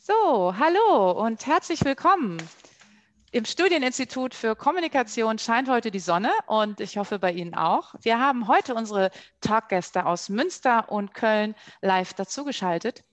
So, hallo und herzlich willkommen. Im Studieninstitut für Kommunikation scheint heute die Sonne und ich hoffe bei Ihnen auch. Wir haben heute unsere Talkgäste aus Münster und Köln live dazugeschaltet.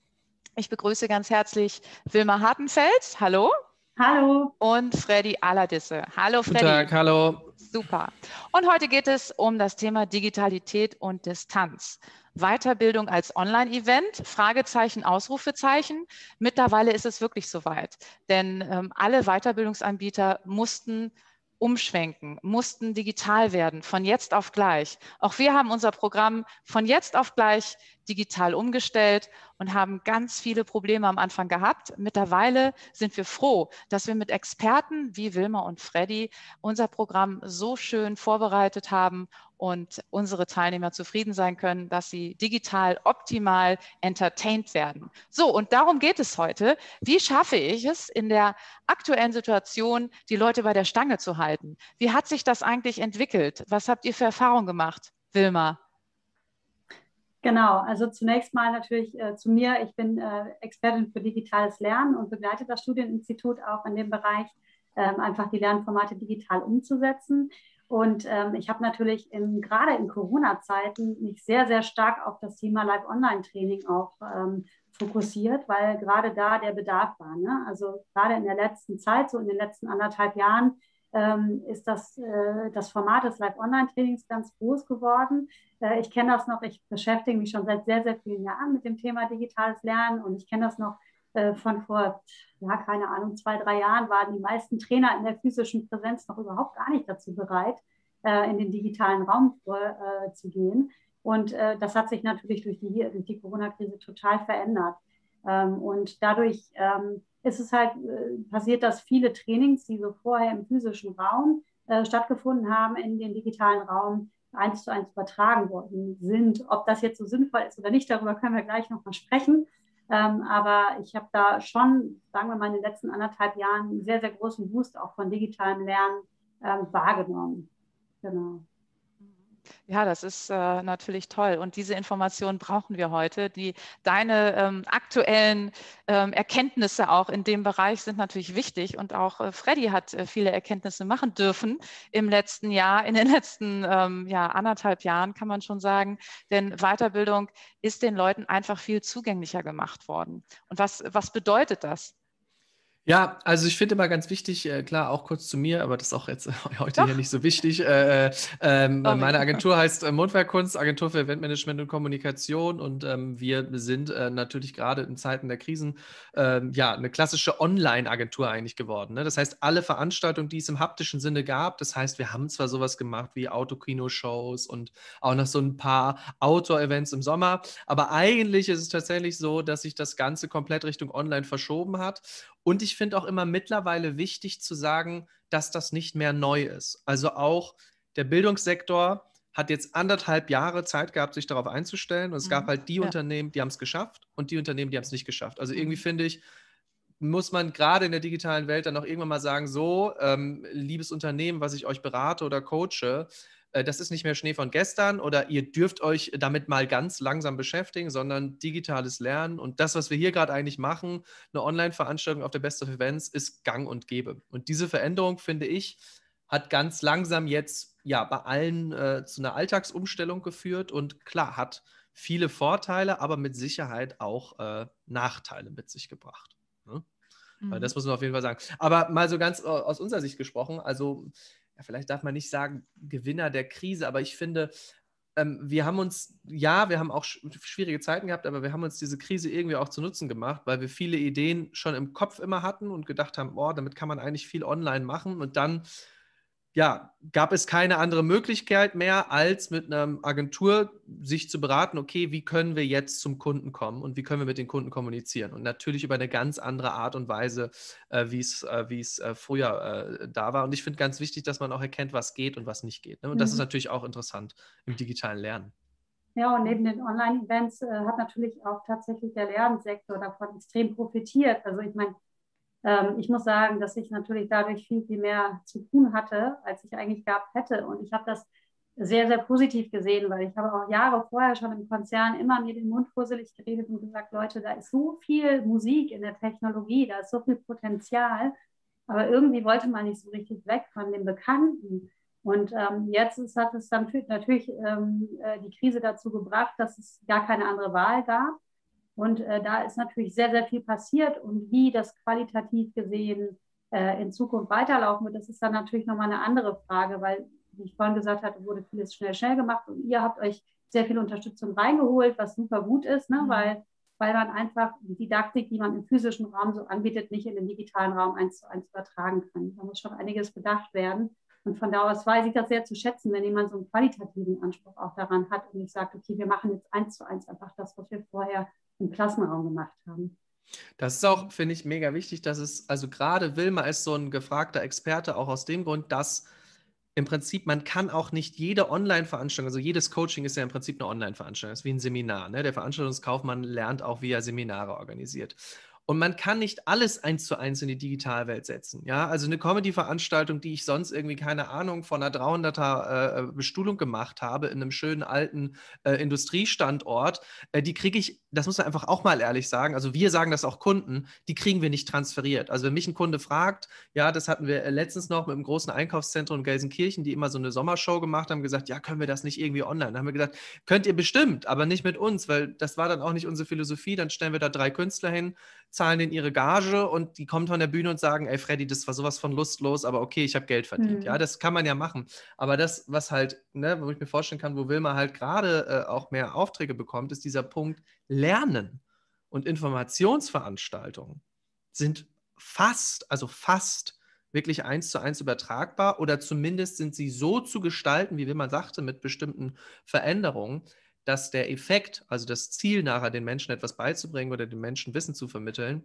Ich begrüße ganz herzlich Wilma Hartenfeld, hallo, Hallo. und Freddy Aladisse. Hallo Guten Freddy. Tag, hallo. Super. Und heute geht es um das Thema Digitalität und Distanz. Weiterbildung als Online-Event, Fragezeichen, Ausrufezeichen. Mittlerweile ist es wirklich soweit, denn alle Weiterbildungsanbieter mussten umschwenken, mussten digital werden, von jetzt auf gleich. Auch wir haben unser Programm von jetzt auf gleich digital umgestellt und haben ganz viele Probleme am Anfang gehabt. Mittlerweile sind wir froh, dass wir mit Experten wie Wilma und Freddy unser Programm so schön vorbereitet haben und unsere Teilnehmer zufrieden sein können, dass sie digital optimal entertained werden. So, und darum geht es heute. Wie schaffe ich es, in der aktuellen Situation die Leute bei der Stange zu halten? Wie hat sich das eigentlich entwickelt? Was habt ihr für Erfahrungen gemacht, Wilma? Genau, also zunächst mal natürlich zu mir. Ich bin Expertin für digitales Lernen und begleite das Studieninstitut auch in dem Bereich, einfach die Lernformate digital umzusetzen. Und ich habe natürlich gerade in Corona-Zeiten mich sehr, sehr stark auf das Thema Live-Online-Training auch fokussiert, weil gerade da der Bedarf war. Ne? Also gerade in der letzten Zeit, so in den letzten 1,5 Jahren, ist das Format des Live-Online-Trainings ganz groß geworden. Ich kenne das noch, ich beschäftige mich schon seit sehr, sehr vielen Jahren mit dem Thema digitales Lernen und ich kenne das noch von vor, ja, keine Ahnung, 2, 3 Jahren waren die meisten Trainer in der physischen Präsenz noch überhaupt gar nicht dazu bereit, in den digitalen Raum zu gehen. Und das hat sich natürlich durch die Corona-Krise total verändert. Und dadurch ist es halt passiert, dass viele Trainings, die so vorher im physischen Raum stattgefunden haben, in den digitalen Raum 1:1 übertragen worden sind. Ob das jetzt so sinnvoll ist oder nicht, darüber können wir gleich noch mal sprechen. Aber ich habe da schon, sagen wir mal, in den letzten 1,5 Jahren einen sehr, sehr großen Boost auch von digitalem Lernen wahrgenommen. Genau. Ja, das ist natürlich toll. Und diese Informationen brauchen wir heute. Deine aktuellen Erkenntnisse auch in dem Bereich sind natürlich wichtig. Und auch Freddy hat viele Erkenntnisse machen dürfen im letzten Jahr, in den letzten 1,5 Jahren, kann man schon sagen. Denn Weiterbildung ist den Leuten einfach viel zugänglicher gemacht worden. Und was bedeutet das? Ja, also ich finde immer ganz wichtig, klar, auch kurz zu mir, aber das ist auch jetzt heute Doch. hier nicht so wichtig. Meine Agentur heißt Mundwerkkunst, Agentur für Eventmanagement und Kommunikation und wir sind natürlich gerade in Zeiten der Krisen eine klassische Online-Agentur eigentlich geworden. Ne? Das heißt, alle Veranstaltungen, die es im haptischen Sinne gab, das heißt, wir haben zwar sowas gemacht wie Autokino-Shows und auch noch so ein paar Outdoor-Events im Sommer, aber eigentlich ist es tatsächlich so, dass sich das Ganze komplett Richtung Online verschoben hat. Und ich finde auch immer mittlerweile wichtig zu sagen, dass das nicht mehr neu ist. Also auch der Bildungssektor hat jetzt 1,5 Jahre Zeit gehabt, sich darauf einzustellen. Und es gab halt die Unternehmen, die haben es geschafft und die Unternehmen, die haben es nicht geschafft. Also irgendwie finde ich, muss man gerade in der digitalen Welt dann auch irgendwann mal sagen, so, liebes Unternehmen, was ich euch berate oder coache, das ist nicht mehr Schnee von gestern oder ihr dürft euch damit mal ganz langsam beschäftigen, sondern digitales Lernen und das, was wir hier gerade eigentlich machen, eine Online-Veranstaltung auf der Best of Events, ist gang und gäbe. Und diese Veränderung, finde ich, hat ganz langsam jetzt ja bei allen zu einer Alltagsumstellung geführt und klar, hat viele Vorteile, aber mit Sicherheit auch Nachteile mit sich gebracht. Ne? Das muss man auf jeden Fall sagen. Aber mal so ganz aus unserer Sicht gesprochen, also ja, vielleicht darf man nicht sagen Gewinner der Krise, aber ich finde, wir haben auch schwierige Zeiten gehabt, aber wir haben uns diese Krise irgendwie auch zu Nutzen gemacht, weil wir viele Ideen schon im Kopf immer hatten und gedacht haben, oh, damit kann man eigentlich viel online machen und dann ja, gab es keine andere Möglichkeit mehr, als mit einer Agentur sich zu beraten, okay, wie können wir jetzt zum Kunden kommen und wie können wir mit den Kunden kommunizieren? Und natürlich über eine ganz andere Art und Weise, wie es früher da war. Und ich finde ganz wichtig, dass man auch erkennt, was geht und was nicht geht. Ne? Und das ist natürlich auch interessant im digitalen Lernen. Ja, und neben den Online-Events hat natürlich auch tatsächlich der Lernsektor davon extrem profitiert. Also ich meine, ich muss sagen, dass ich natürlich dadurch viel, viel mehr zu tun hatte, als ich eigentlich gehabt hätte. Und ich habe das sehr, sehr positiv gesehen, weil ich habe auch Jahre vorher schon im Konzern immer mir den Mund fusselig geredet und gesagt, Leute, da ist so viel Musik in der Technologie, da ist so viel Potenzial, aber irgendwie wollte man nicht so richtig weg von dem Bekannten. Und jetzt hat es dann natürlich die Krise dazu gebracht, dass es gar keine andere Wahl gab. Und da ist natürlich sehr, sehr viel passiert. Und wie das qualitativ gesehen in Zukunft weiterlaufen wird, das ist dann natürlich nochmal eine andere Frage, weil, wie ich vorhin gesagt hatte, wurde vieles schnell, schnell gemacht. Und ihr habt euch sehr viel Unterstützung reingeholt, was super gut ist, ne? Weil man einfach die Didaktik, die man im physischen Raum so anbietet, nicht in den digitalen Raum 1:1 übertragen kann. Da muss schon einiges bedacht werden. Und von da aus weiß ich das sehr zu schätzen, wenn jemand so einen qualitativen Anspruch auch daran hat und nicht sagt, okay, wir machen jetzt 1:1 einfach das, was wir vorher im Klassenraum gemacht haben. Das ist auch, finde ich, mega wichtig, dass es, also gerade Wilma ist so ein gefragter Experte, auch aus dem Grund, dass im Prinzip, man kann auch nicht jede Online-Veranstaltung, also jedes Coaching ist ja im Prinzip eine Online-Veranstaltung, das ist wie ein Seminar, ne? Der Veranstaltungskaufmann lernt auch, wie er Seminare organisiert. Und man kann nicht alles 1:1 in die Digitalwelt setzen. Ja, also eine Comedy-Veranstaltung, die ich sonst irgendwie, keine Ahnung, von einer 300er Bestuhlung gemacht habe in einem schönen alten Industriestandort, die kriege ich, das muss man einfach auch mal ehrlich sagen, also wir sagen das auch Kunden, die kriegen wir nicht transferiert. Also wenn mich ein Kunde fragt, ja, das hatten wir letztens noch mit einem großen Einkaufszentrum in Gelsenkirchen, die immer so eine Sommershow gemacht haben, gesagt, ja, können wir das nicht irgendwie online? Da haben wir gesagt, könnt ihr bestimmt, aber nicht mit uns, weil das war dann auch nicht unsere Philosophie. Dann stellen wir da 3 Künstler hin, zahlen denen ihre Gage und die kommen von der Bühne und sagen, ey Freddy, das war sowas von lustlos, aber okay, ich habe Geld verdient. Ja, das kann man ja machen. Aber das, was halt, ne, wo ich mir vorstellen kann, wo Wilma halt gerade auch mehr Aufträge bekommt, ist dieser Punkt Lernen und Informationsveranstaltungen sind fast wirklich 1:1 übertragbar oder zumindest sind sie so zu gestalten, wie Wilma sagte, mit bestimmten Veränderungen, dass der Effekt, also das Ziel nachher, den Menschen etwas beizubringen oder den Menschen Wissen zu vermitteln,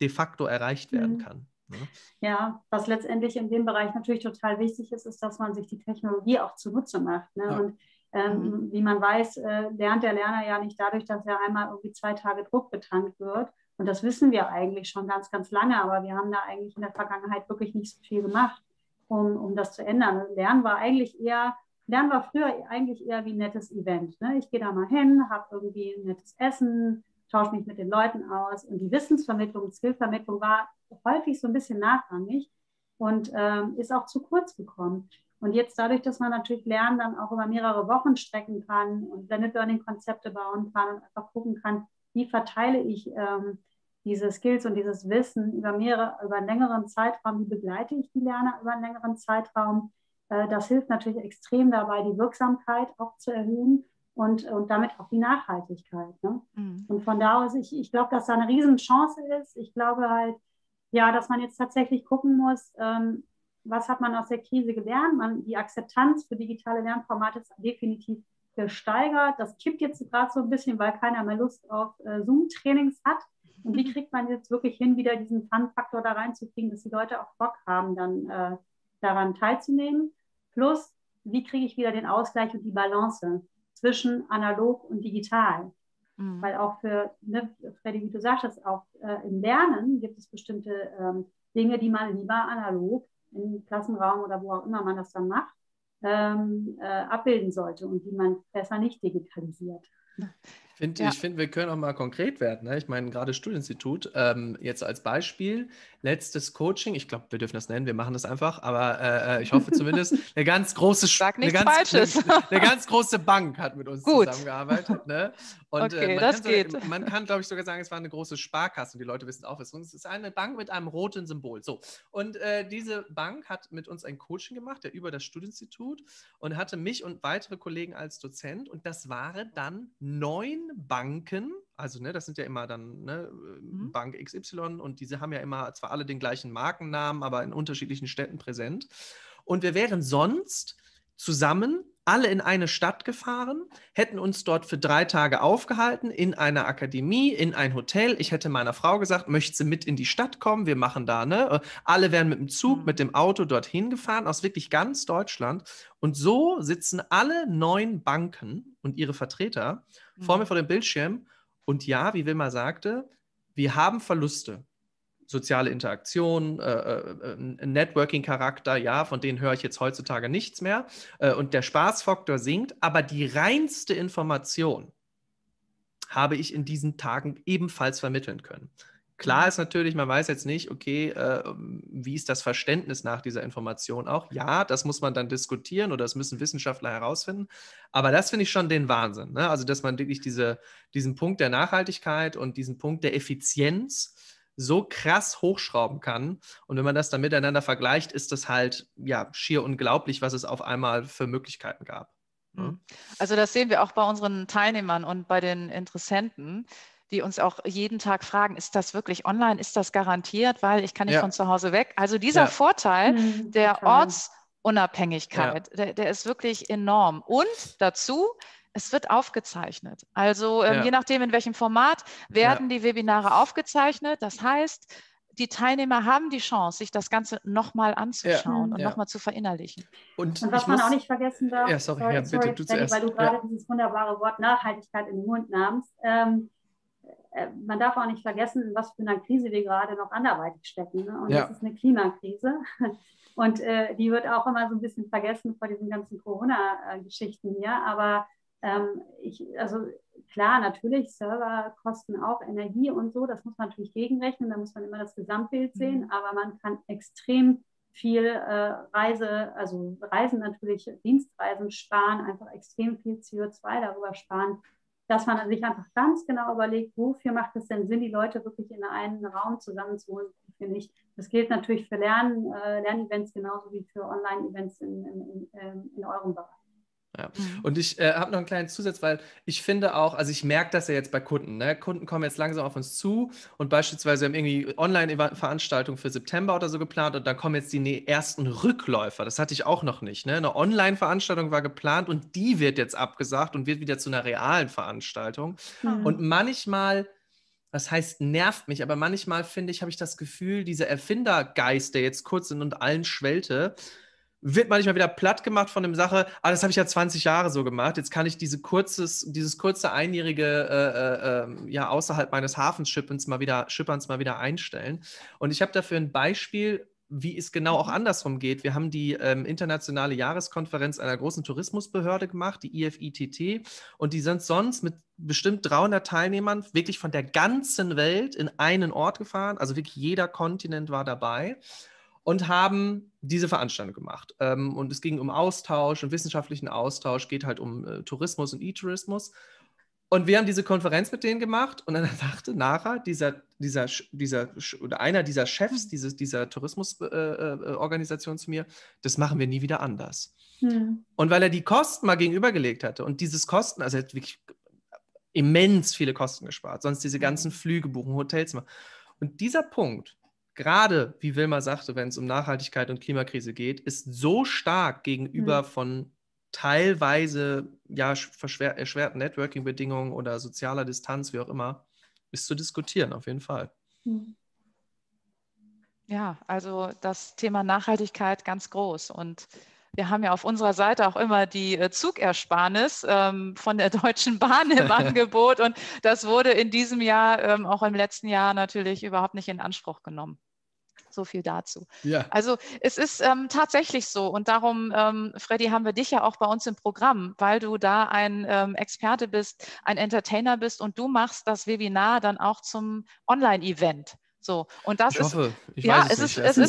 de facto erreicht werden kann. Ne? Ja, was letztendlich in dem Bereich natürlich total wichtig ist, ist, dass man sich die Technologie auch zunutze macht. Ne? Ja. Und wie man weiß, lernt der Lerner ja nicht dadurch, dass er einmal irgendwie 2 Tage Druck betankt wird. Und das wissen wir eigentlich schon ganz, ganz lange, aber wir haben da eigentlich in der Vergangenheit wirklich nicht so viel gemacht, um das zu ändern. Lernen war früher eigentlich eher wie ein nettes Event. Ne? Ich gehe da mal hin, habe irgendwie ein nettes Essen, tausche mich mit den Leuten aus. Und die Wissensvermittlung, Skillvermittlung war häufig so ein bisschen nachrangig und ist auch zu kurz gekommen. Und jetzt dadurch, dass man natürlich Lernen dann auch über mehrere Wochen strecken kann und Blended Learning-Konzepte bauen kann und einfach gucken kann, wie verteile ich diese Skills und dieses Wissen über einen längeren Zeitraum, wie begleite ich die Lerner über einen längeren Zeitraum. Das hilft natürlich extrem dabei, die Wirksamkeit auch zu erhöhen und damit auch die Nachhaltigkeit. Ne? Und von da aus, ich glaube, dass da eine Riesenchance ist. Ich glaube halt, ja, dass man jetzt tatsächlich gucken muss, was hat man aus der Krise gelernt? Die Akzeptanz für digitale Lernformate ist definitiv gesteigert. Das kippt jetzt gerade so ein bisschen, weil keiner mehr Lust auf Zoom-Trainings hat. Und wie kriegt man jetzt wirklich hin, wieder diesen Fun-Faktor da reinzukriegen, dass die Leute auch Bock haben, dann daran teilzunehmen? Plus, wie kriege ich wieder den Ausgleich und die Balance zwischen analog und digital? Weil auch für, ne, Freddy, wie du sagtest, auch im Lernen gibt es bestimmte Dinge, die man lieber analog im Klassenraum oder wo auch immer man das dann macht, abbilden sollte und die man besser nicht digitalisiert. Ich finde, wir können auch mal konkret werden. Ne? Ich meine, gerade Studienstitut, jetzt als Beispiel, letztes Coaching, ich glaube, wir dürfen das nennen, wir machen das einfach, aber ich hoffe zumindest, eine ganz große Bank hat mit uns zusammengearbeitet. Ne? Und okay, man kann, glaube ich, sogar sagen, es war eine große Sparkasse und die Leute wissen auch, was es ist eine Bank mit einem roten Symbol. So. Und diese Bank hat mit uns ein Coaching gemacht, über das Studienstitut und hatte mich und weitere Kollegen als Dozent und das waren dann 9 Banken, also ne, das sind ja immer dann Bank XY und diese haben ja immer zwar alle den gleichen Markennamen, aber in unterschiedlichen Städten präsent. Und wir wären sonst zusammen alle in eine Stadt gefahren, hätten uns dort für 3 Tage aufgehalten, in einer Akademie, in ein Hotel. Ich hätte meiner Frau gesagt, möchte sie mit in die Stadt kommen? Wir machen da, ne? Alle wären mit dem Zug, mit dem Auto dorthin gefahren, aus wirklich ganz Deutschland. Und so sitzen alle 9 Banken und ihre Vertreter vor mir vor dem Bildschirm. Und ja, wie Wilma sagte, wir haben Verluste. soziale Interaktion, Networking-Charakter, ja, von denen höre ich jetzt heutzutage nichts mehr. Und der Spaßfaktor sinkt, aber die reinste Information habe ich in diesen Tagen ebenfalls vermitteln können. Klar ist natürlich, man weiß jetzt nicht, okay, wie ist das Verständnis nach dieser Information auch? Ja, das muss man dann diskutieren oder das müssen Wissenschaftler herausfinden. Aber das finde ich schon den Wahnsinn, ne? Also, dass man wirklich diesen Punkt der Nachhaltigkeit und diesen Punkt der Effizienz so krass hochschrauben kann. Und wenn man das dann miteinander vergleicht, ist das halt ja schier unglaublich, was es auf einmal für Möglichkeiten gab. Ne? Also das sehen wir auch bei unseren Teilnehmern und bei den Interessenten, die uns auch jeden Tag fragen, ist das wirklich online, ist das garantiert, weil ich kann nicht von zu Hause weg. Also dieser Vorteil der Ortsunabhängigkeit, der ist wirklich enorm. Und dazu, es wird aufgezeichnet. Also je nachdem, in welchem Format werden die Webinare aufgezeichnet. Das heißt, die Teilnehmer haben die Chance, sich das Ganze nochmal anzuschauen und nochmal zu verinnerlichen. Und was man auch nicht vergessen darf, bitte, du zuerst. weil du gerade dieses wunderbare Wort Nachhaltigkeit in den Mund nahmst, man darf auch nicht vergessen, in was für einer Krise wir gerade noch anderweitig stecken. Ne? Und das ist eine Klimakrise. Und die wird auch immer so ein bisschen vergessen vor diesen ganzen Corona-Geschichten hier. Aber also klar, natürlich, Server kosten auch Energie und so. Das muss man natürlich gegenrechnen. Da muss man immer das Gesamtbild sehen. Aber man kann extrem viel Reisen natürlich, Dienstreisen sparen, einfach extrem viel CO2 darüber sparen, dass man sich einfach ganz genau überlegt, wofür macht es denn Sinn, die Leute wirklich in einen Raum zusammenzuholen, finde ich. Das gilt natürlich für Lernevents genauso wie für Online-Events in eurem Bereich. Ja. Und ich habe noch einen kleinen Zusatz, weil ich finde auch, also ich merke das ja jetzt bei Kunden, ne? Kunden kommen jetzt langsam auf uns zu und beispielsweise haben irgendwie Online-Veranstaltungen für September oder so geplant und dann kommen jetzt die ersten Rückläufer. Das hatte ich auch noch nicht, ne? Eine Online-Veranstaltung war geplant und die wird jetzt abgesagt und wird wieder zu einer realen Veranstaltung. Und manchmal, das heißt, nervt mich, aber manchmal finde ich, habe ich das Gefühl, dieser Erfindergeist, der jetzt kurz in und allen schwellte, wird manchmal wieder platt gemacht von der Sache, das habe ich ja 20 Jahre so gemacht, jetzt kann ich dieses kurze einjährige außerhalb meines Hafenschipperns mal wieder einstellen. Und ich habe dafür ein Beispiel, wie es genau auch andersrum geht. Wir haben die internationale Jahreskonferenz einer großen Tourismusbehörde gemacht, die IFITT, und die sind sonst mit bestimmt 300 Teilnehmern wirklich von der ganzen Welt in einen Ort gefahren, also wirklich jeder Kontinent war dabei. Und haben diese Veranstaltung gemacht. Und es ging um Austausch und wissenschaftlichen Austausch, geht halt um Tourismus und E-Tourismus. Und wir haben diese Konferenz mit denen gemacht und dann sagte nachher einer dieser Chefs dieser Tourismusorganisation zu mir, das machen wir nie wieder anders. Und weil er die Kosten mal gegenübergelegt hatte und dieses Kosten, also er hat wirklich immens viele Kosten gespart, sonst diese ganzen Flüge buchen, Hotels machen. Und dieser Punkt, gerade, wie Wilma sagte, wenn es um Nachhaltigkeit und Klimakrise geht, ist so stark gegenüber von teilweise erschwerten Networking-Bedingungen oder sozialer Distanz, wie auch immer, ist zu diskutieren, auf jeden Fall. Ja, also das Thema Nachhaltigkeit ganz groß. Und wir haben ja auf unserer Seite auch immer die Zugersparnis von der Deutschen Bahn im Angebot. Und das wurde in diesem Jahr, auch im letzten Jahr natürlich überhaupt nicht in Anspruch genommen. So viel dazu. Ja. Also es ist tatsächlich so und darum, Freddy, haben wir dich ja auch bei uns im Programm, weil du da ein Experte bist, ein Entertainer bist und du machst das Webinar dann auch zum Online-Event. So, und das es ist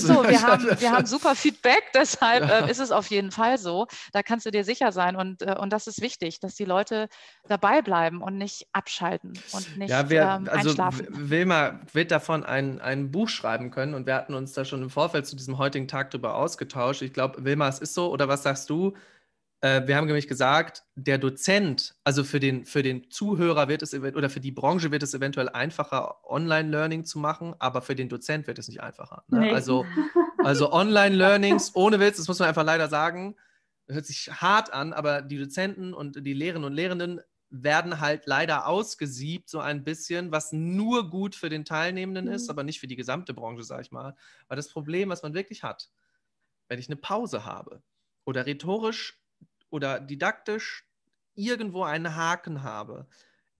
so. Wir haben super Feedback, deshalb ist es auf jeden Fall so. Da kannst du dir sicher sein und das ist wichtig, dass die Leute dabei bleiben und nicht abschalten und nicht einschlafen. Wilma wird davon ein Buch schreiben können und wir hatten uns da schon im Vorfeld zu diesem heutigen Tag drüber ausgetauscht. Ich glaube, Wilma, es ist so, oder was sagst du? Wir haben nämlich gesagt, der Dozent, also für den Zuhörer wird es, oder für die Branche wird es eventuell einfacher, Online-Learning zu machen, aber für den Dozent wird es nicht einfacher. Ne? Nee. Also Online-Learnings, ohne Witz, das muss man einfach leider sagen, hört sich hart an, aber die Dozenten und die Lehrerinnen und Lehrenden werden halt leider ausgesiebt, so ein bisschen, was nur gut für den Teilnehmenden ist, aber nicht für die gesamte Branche, sag ich mal. Weil das Problem, was man wirklich hat, wenn ich eine Pause habe oder rhetorisch oder didaktisch irgendwo einen Haken habe,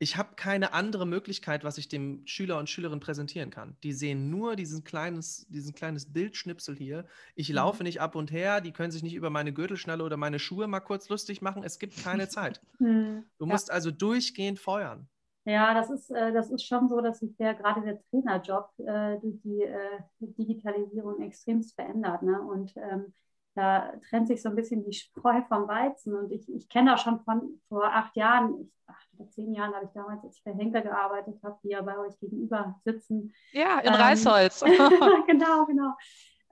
ich habe keine andere Möglichkeit, was ich dem Schüler und Schülerin präsentieren kann. Die sehen nur diesen kleines Bildschnipsel hier. Ich laufe nicht ab und her, die können sich nicht über meine Gürtelschnalle oder meine Schuhe mal kurz lustig machen. Es gibt keine Zeit. Du musst also durchgehend feuern. Ja, das ist schon so, dass sich gerade der Trainerjob durch die Digitalisierung extremst verändert. Ne? Und da trennt sich so ein bisschen die Spreu vom Weizen. Und ich kenne das schon von vor 8 Jahren, 8 oder 10 Jahren habe ich damals, als ich bei Henker gearbeitet habe, die ja bei euch gegenüber sitzen. Ja, in Reisholz. Genau.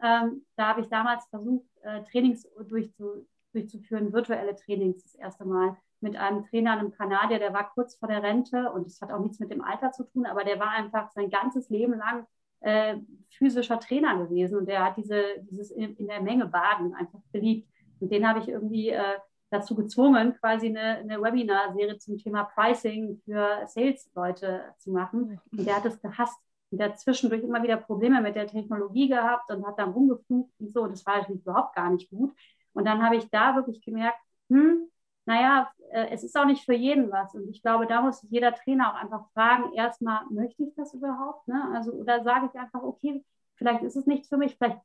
Da habe ich damals versucht, Trainings durchzuführen, virtuelle Trainings das erste Mal mit einem Trainer, einem Kanadier, der war kurz vor der Rente und das hat auch nichts mit dem Alter zu tun, aber der war einfach sein ganzes Leben lang physischer Trainer gewesen und der hat dieses in der Menge Baden einfach geliebt. Und den habe ich irgendwie dazu gezwungen, quasi eine Webinar-Serie zum Thema Pricing für Sales-Leute zu machen. Und der hat es gehasst. Und der hat zwischendurch immer wieder Probleme mit der Technologie gehabt und hat dann rumgeflucht und so. Und das war natürlich überhaupt gar nicht gut. Und dann habe ich da wirklich gemerkt, naja, es ist auch nicht für jeden was. Und ich glaube, da muss sich jeder Trainer auch einfach fragen, erstmal, möchte ich das überhaupt? Ne? Also, oder sage ich einfach, okay, vielleicht ist es nichts für mich, vielleicht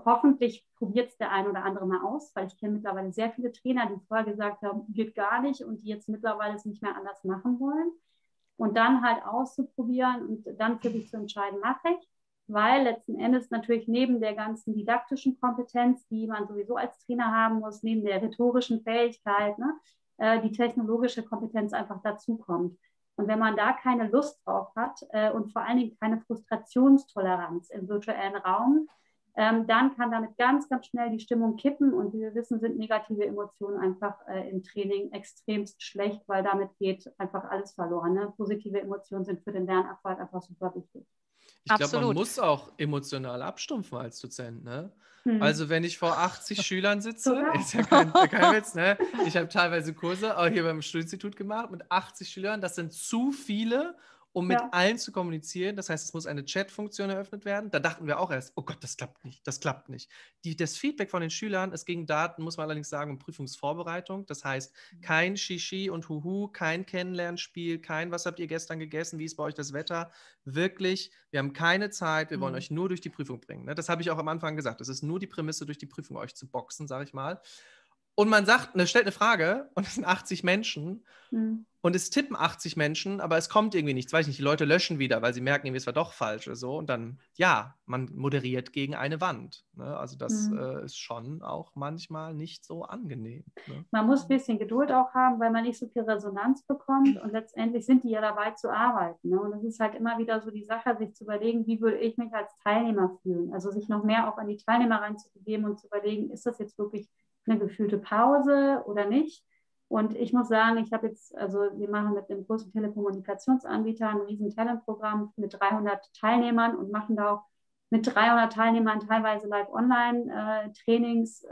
hoffentlich probiert es der ein oder andere mal aus, weil ich kenne mittlerweile sehr viele Trainer, die vorher gesagt haben, geht gar nicht und die jetzt mittlerweile es nicht mehr anders machen wollen. Und dann halt auszuprobieren und dann für sich zu entscheiden, mache ich. Weil letzten Endes natürlich neben der ganzen didaktischen Kompetenz, die man sowieso als Trainer haben muss, neben der rhetorischen Fähigkeit, ne, die technologische Kompetenz einfach dazukommt. Und wenn man da keine Lust drauf hat und vor allen Dingen keine Frustrationstoleranz im virtuellen Raum, dann kann damit ganz, ganz schnell die Stimmung kippen. Und wie wir wissen, sind negative Emotionen einfach im Training extremst schlecht, weil damit geht einfach alles verloren. Ne? Positive Emotionen sind für den Lernerfolg einfach super wichtig. Ich glaube, man muss auch emotional abstumpfen als Dozent, ne? Also wenn ich vor 80 Schülern sitze, ist ja kein Witz, ne? Ich habe teilweise Kurse auch hier beim Studienstitut gemacht mit 80 Schülern. Das sind zu viele, um mit allen zu kommunizieren. Das heißt, es muss eine Chat-Funktion eröffnet werden. Da dachten wir auch erst, oh Gott, das klappt nicht. Das Feedback von den Schülern, es ging Daten, muss man allerdings sagen, um Prüfungsvorbereitung. Das heißt, kein Shishi und Huhu, kein Kennenlernspiel, kein, was habt ihr gestern gegessen, wie ist bei euch das Wetter? Wirklich, wir haben keine Zeit, wir wollen euch nur durch die Prüfung bringen. Ne? Das habe ich auch am Anfang gesagt. Es ist nur die Prämisse, durch die Prüfung euch zu boxen, sage ich mal. Und man stellt eine Frage und es sind 80 Menschen und es tippen 80 Menschen, aber es kommt irgendwie nichts. Weiß ich nicht, die Leute löschen wieder, weil sie merken, es war doch falsch oder so. Und dann, ja, man moderiert gegen eine Wand. Ne? Also das ist schon auch manchmal nicht so angenehm. Ne? Man muss ein bisschen Geduld auch haben, weil man nicht so viel Resonanz bekommt. Und letztendlich sind die ja dabei zu arbeiten. Ne? Und es ist halt immer wieder so die Sache, sich zu überlegen, wie würde ich mich als Teilnehmer fühlen? Also sich noch mehr auch an die Teilnehmer reinzubegeben und zu überlegen, ist das jetzt wirklich eine gefühlte Pause oder nicht? Und ich muss sagen, wir machen mit einem großen Telekommunikationsanbieter ein riesen Talentprogramm mit 300 Teilnehmern und machen da auch mit 300 Teilnehmern teilweise Live-Online-Trainings.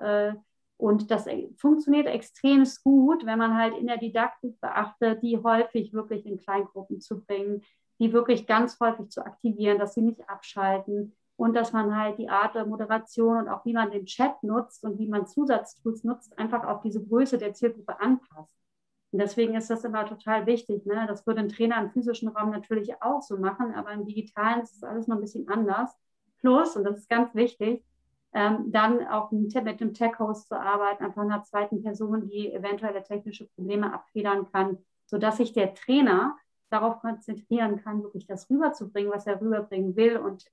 Und das funktioniert extrem gut, wenn man halt in der Didaktik beachtet, die häufig wirklich in Kleingruppen zu bringen, die wirklich ganz häufig zu aktivieren, dass sie nicht abschalten. Und dass man halt die Art der Moderation und auch wie man den Chat nutzt und wie man Zusatztools nutzt, einfach auf diese Größe der Zielgruppe anpasst. Und deswegen ist das immer total wichtig. Ne? Das würde ein Trainer im physischen Raum natürlich auch so machen, aber im Digitalen ist das alles noch ein bisschen anders. Plus, und das ist ganz wichtig, dann auch mit dem Tech-Host zu arbeiten, einfach einer zweiten Person, die eventuelle technische Probleme abfedern kann, sodass sich der Trainer darauf konzentrieren kann, wirklich das rüberzubringen, was er rüberbringen will und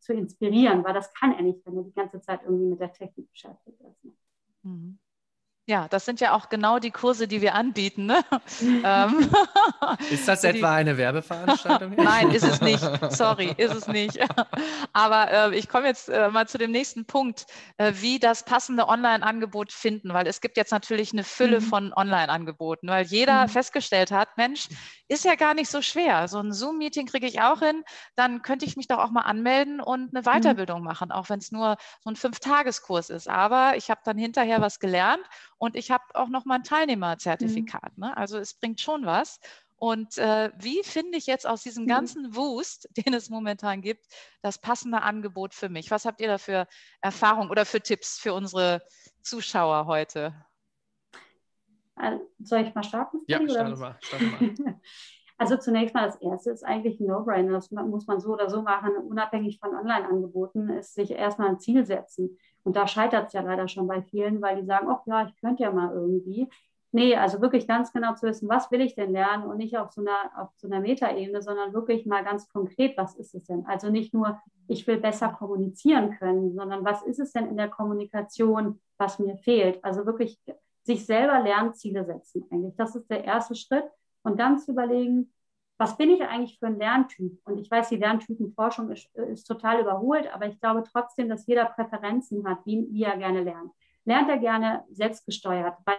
zu inspirieren, weil das kann er nicht, wenn er die ganze Zeit irgendwie mit der Technik beschäftigt ist. Mhm. Ja, das sind ja auch genau die Kurse, die wir anbieten. Ne? Ist das etwa eine Werbeveranstaltung? Nein, ist es nicht. Sorry, ist es nicht. Aber ich komme jetzt mal zu dem nächsten Punkt, wie das passende Online-Angebot finden, weil es gibt jetzt natürlich eine Fülle von Online-Angeboten, weil jeder festgestellt hat, Mensch, ist ja gar nicht so schwer. So ein Zoom-Meeting kriege ich auch hin, dann könnte ich mich doch auch mal anmelden und eine Weiterbildung machen, auch wenn es nur so ein 5-Tageskurs ist. Aber ich habe dann hinterher was gelernt und ich habe auch noch mal ein Teilnehmerzertifikat. Ne? Also es bringt schon was. Und wie finde ich jetzt aus diesem ganzen Wust, den es momentan gibt, das passende Angebot für mich? Was habt ihr da für Erfahrungen oder für Tipps für unsere Zuschauer heute? Soll ich mal starten? Ja, starte mal. Also zunächst mal das Erste ist eigentlich ein No-Brainer. Das muss man so oder so machen, unabhängig von Online-Angeboten, ist sich erstmal ein Ziel setzen. Und da scheitert es ja leider schon bei vielen, weil die sagen, ach ja, ich könnte ja mal irgendwie. Nee, also wirklich ganz genau zu wissen, was will ich denn lernen und nicht auf so einer Metaebene, sondern wirklich mal ganz konkret, was ist es denn? Also nicht nur, ich will besser kommunizieren können, sondern was ist es denn in der Kommunikation, was mir fehlt? Also wirklich sich selber Lernziele setzen eigentlich. Das ist der erste Schritt. Und dann zu überlegen, was bin ich eigentlich für ein Lerntyp? Und ich weiß, die Lerntypenforschung ist total überholt, aber ich glaube trotzdem, dass jeder Präferenzen hat, wie er gerne lernt. Lernt er gerne selbstgesteuert, weil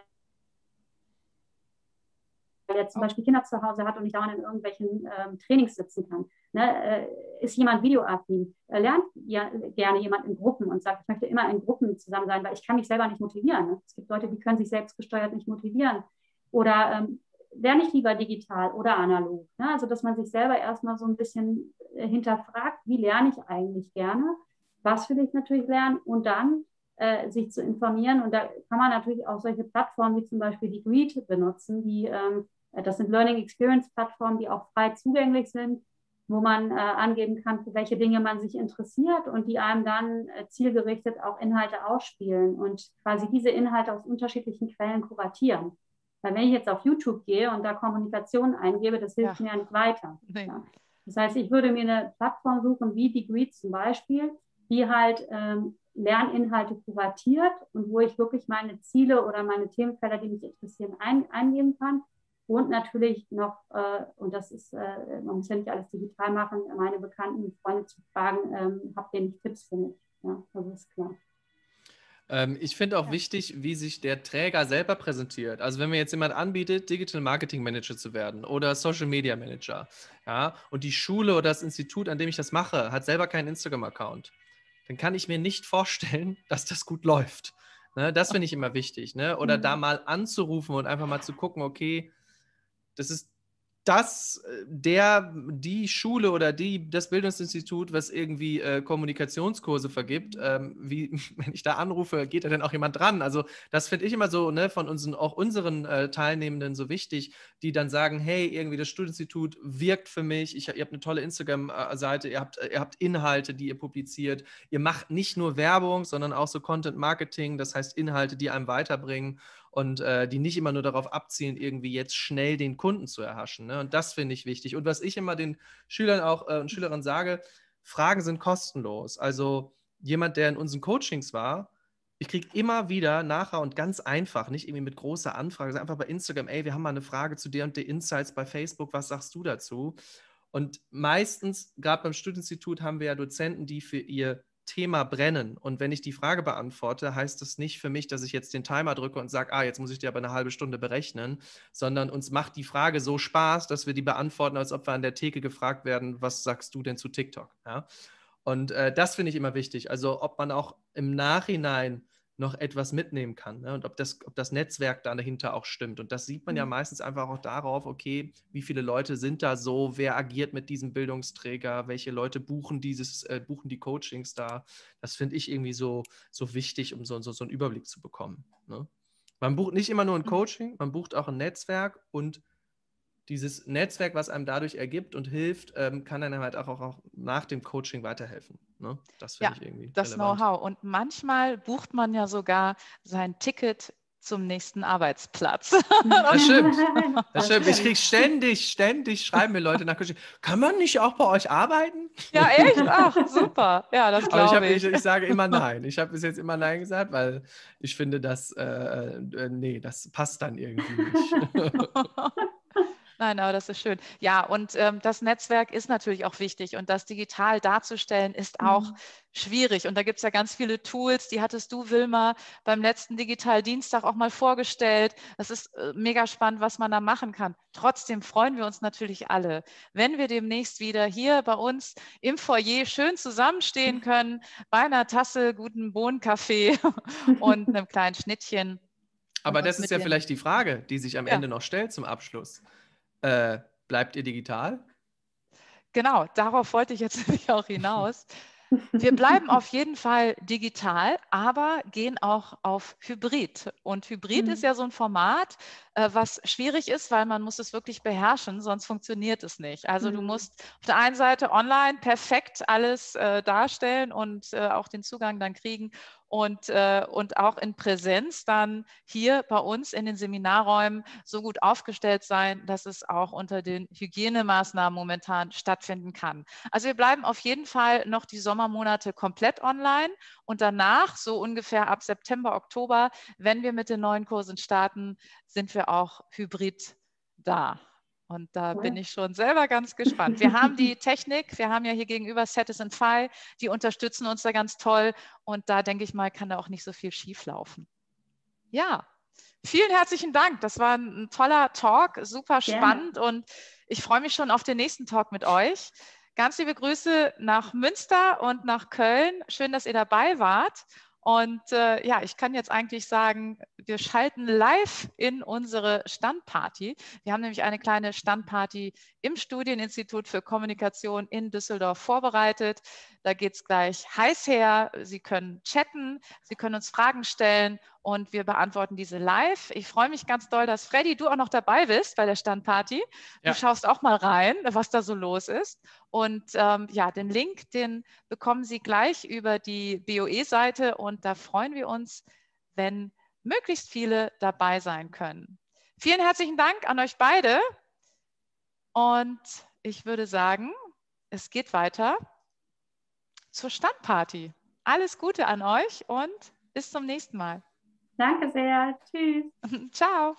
er zum Beispiel Kinder zu Hause hat und nicht dauernd in irgendwelchen Trainings sitzen kann. Ne? Ist jemand videoaffin? Lernt ja gerne jemand in Gruppen und sagt, ich möchte immer in Gruppen zusammen sein, weil ich kann mich selber nicht motivieren. Ne? Es gibt Leute, die können sich selbstgesteuert nicht motivieren. Oder lerne ich lieber digital oder analog? Ne? Also, dass man sich selber erstmal so ein bisschen hinterfragt, wie lerne ich eigentlich gerne? Was will ich natürlich lernen? Und dann sich zu informieren. Und da kann man natürlich auch solche Plattformen wie zum Beispiel die Greet benutzen, das sind Learning Experience Plattformen, die auch frei zugänglich sind, wo man angeben kann, für welche Dinge man sich interessiert und die einem dann zielgerichtet auch Inhalte ausspielen und quasi diese Inhalte aus unterschiedlichen Quellen kuratieren. Weil wenn ich jetzt auf YouTube gehe und da Kommunikation eingebe, das hilft mir ja nicht weiter. Nee. Ja. Das heißt, ich würde mir eine Plattform suchen, wie die Greet zum Beispiel, die halt Lerninhalte kuratiert und wo ich wirklich meine Ziele oder meine Themenfelder, die mich interessieren, eingeben kann. Und natürlich noch, und das ist, man muss ja nicht alles digital machen, meine bekannten Freunde zu fragen, habt ihr nicht Tipps für mich? Ja, das ist klar. Ich finde auch wichtig, wie sich der Träger selber präsentiert. Also wenn mir jetzt jemand anbietet, Digital Marketing Manager zu werden oder Social Media Manager, ja, und die Schule oder das Institut, an dem ich das mache, hat selber keinen Instagram-Account, dann kann ich mir nicht vorstellen, dass das gut läuft. Ne, das finde ich immer wichtig. Ne? Oder da mal anzurufen und einfach mal zu gucken, okay, das ist die Schule oder das Bildungsinstitut, was irgendwie Kommunikationskurse vergibt, wenn ich da anrufe, geht da dann auch jemand dran? Also das finde ich immer so, ne, von unseren Teilnehmenden so wichtig, die dann sagen, hey, irgendwie das Studienstitut wirkt für mich, ihr habt eine tolle Instagram-Seite, ihr habt Inhalte, die ihr publiziert, ihr macht nicht nur Werbung, sondern auch so Content-Marketing, das heißt Inhalte, die einem weiterbringen und die nicht immer nur darauf abzielen, irgendwie jetzt schnell den Kunden zu erhaschen. Ne? Und das finde ich wichtig. Und was ich immer den Schülern und Schülerinnen sage, Fragen sind kostenlos. Also jemand, der in unseren Coachings war, ich kriege immer wieder nachher und ganz einfach, nicht irgendwie mit großer Anfrage, einfach bei Instagram, ey, wir haben mal eine Frage zu der und der Insights bei Facebook, was sagst du dazu? Und meistens, gerade beim Studienstitut, haben wir ja Dozenten, die für ihr Thema brennen. Und wenn ich die Frage beantworte, heißt das nicht für mich, dass ich jetzt den Timer drücke und sage, jetzt muss ich dir aber eine halbe Stunde berechnen, sondern uns macht die Frage so Spaß, dass wir die beantworten, als ob wir an der Theke gefragt werden, was sagst du denn zu TikTok? Ja? Und das finde ich immer wichtig. Also ob man auch im Nachhinein noch etwas mitnehmen kann, ne? Und ob das Netzwerk da dahinter auch stimmt. Und das sieht man ja meistens einfach auch darauf, okay, wie viele Leute sind da so, wer agiert mit diesem Bildungsträger, welche Leute buchen die Coachings da. Das finde ich irgendwie so wichtig, um so einen Überblick zu bekommen. Ne? Man bucht nicht immer nur ein Coaching, man bucht auch ein Netzwerk und dieses Netzwerk, was einem dadurch ergibt und hilft, kann einem halt auch nach dem Coaching weiterhelfen. Ne? Das finde ich irgendwie das relevant. Know-how. Und manchmal bucht man ja sogar sein Ticket zum nächsten Arbeitsplatz. Das stimmt. Das stimmt. Ich kriege ständig schreiben mir Leute nach Coaching, kann man nicht auch bei euch arbeiten? Ja, echt? Ach, super. Ja, das glaube ich. Ich sage immer nein. Ich habe bis jetzt immer nein gesagt, weil ich finde, das passt dann irgendwie nicht. Nein, aber das ist schön. Ja, und das Netzwerk ist natürlich auch wichtig und das digital darzustellen ist auch schwierig. Und da gibt es ja ganz viele Tools, die hattest du, Wilma, beim letzten Digital-Dienstag auch mal vorgestellt. Das ist mega spannend, was man da machen kann. Trotzdem freuen wir uns natürlich alle, wenn wir demnächst wieder hier bei uns im Foyer schön zusammenstehen können, bei einer Tasse guten Bohnenkaffee und einem kleinen Schnittchen. Aber das ist ja vielleicht die Frage, die sich am Ende noch stellt zum Abschluss. Bleibt ihr digital? Genau, darauf wollte ich jetzt nämlich auch hinaus. Wir bleiben auf jeden Fall digital, aber gehen auch auf Hybrid. Und Hybrid ist ja so ein Format, was schwierig ist, weil man muss es wirklich beherrschen, sonst funktioniert es nicht. Also du musst auf der einen Seite online perfekt alles darstellen und auch den Zugang dann kriegen und auch in Präsenz dann hier bei uns in den Seminarräumen so gut aufgestellt sein, dass es auch unter den Hygienemaßnahmen momentan stattfinden kann. Also wir bleiben auf jeden Fall noch die Sommermonate komplett online und danach, so ungefähr ab September, Oktober, wenn wir mit den neuen Kursen starten, sind wir auch hybrid da. Und da bin ich schon selber ganz gespannt. Wir haben die Technik, wir haben ja hier gegenüber Satis&Fi, die unterstützen uns da ganz toll. Und da denke ich mal, kann da auch nicht so viel schief laufen. Ja, vielen herzlichen Dank. Das war ein toller Talk, super spannend und ich freue mich schon auf den nächsten Talk mit euch. Ganz liebe Grüße nach Münster und nach Köln. Schön, dass ihr dabei wart. Und ja, ich kann jetzt eigentlich sagen, wir schalten live in unsere Standparty. Wir haben nämlich eine kleine Standparty im Studieninstitut für Kommunikation in Düsseldorf vorbereitet. Da geht es gleich heiß her. Sie können chatten, Sie können uns Fragen stellen und wir beantworten diese live. Ich freue mich ganz doll, dass Freddy, du auch noch dabei bist bei der Standparty. Du schaust auch mal rein, was da so los ist. Und ja, den Link, den bekommen Sie gleich über die BOE-Seite und da freuen wir uns, wenn möglichst viele dabei sein können. Vielen herzlichen Dank an euch beide und ich würde sagen, es geht weiter zur Standparty. Alles Gute an euch und bis zum nächsten Mal. Danke sehr. Tschüss. Ciao.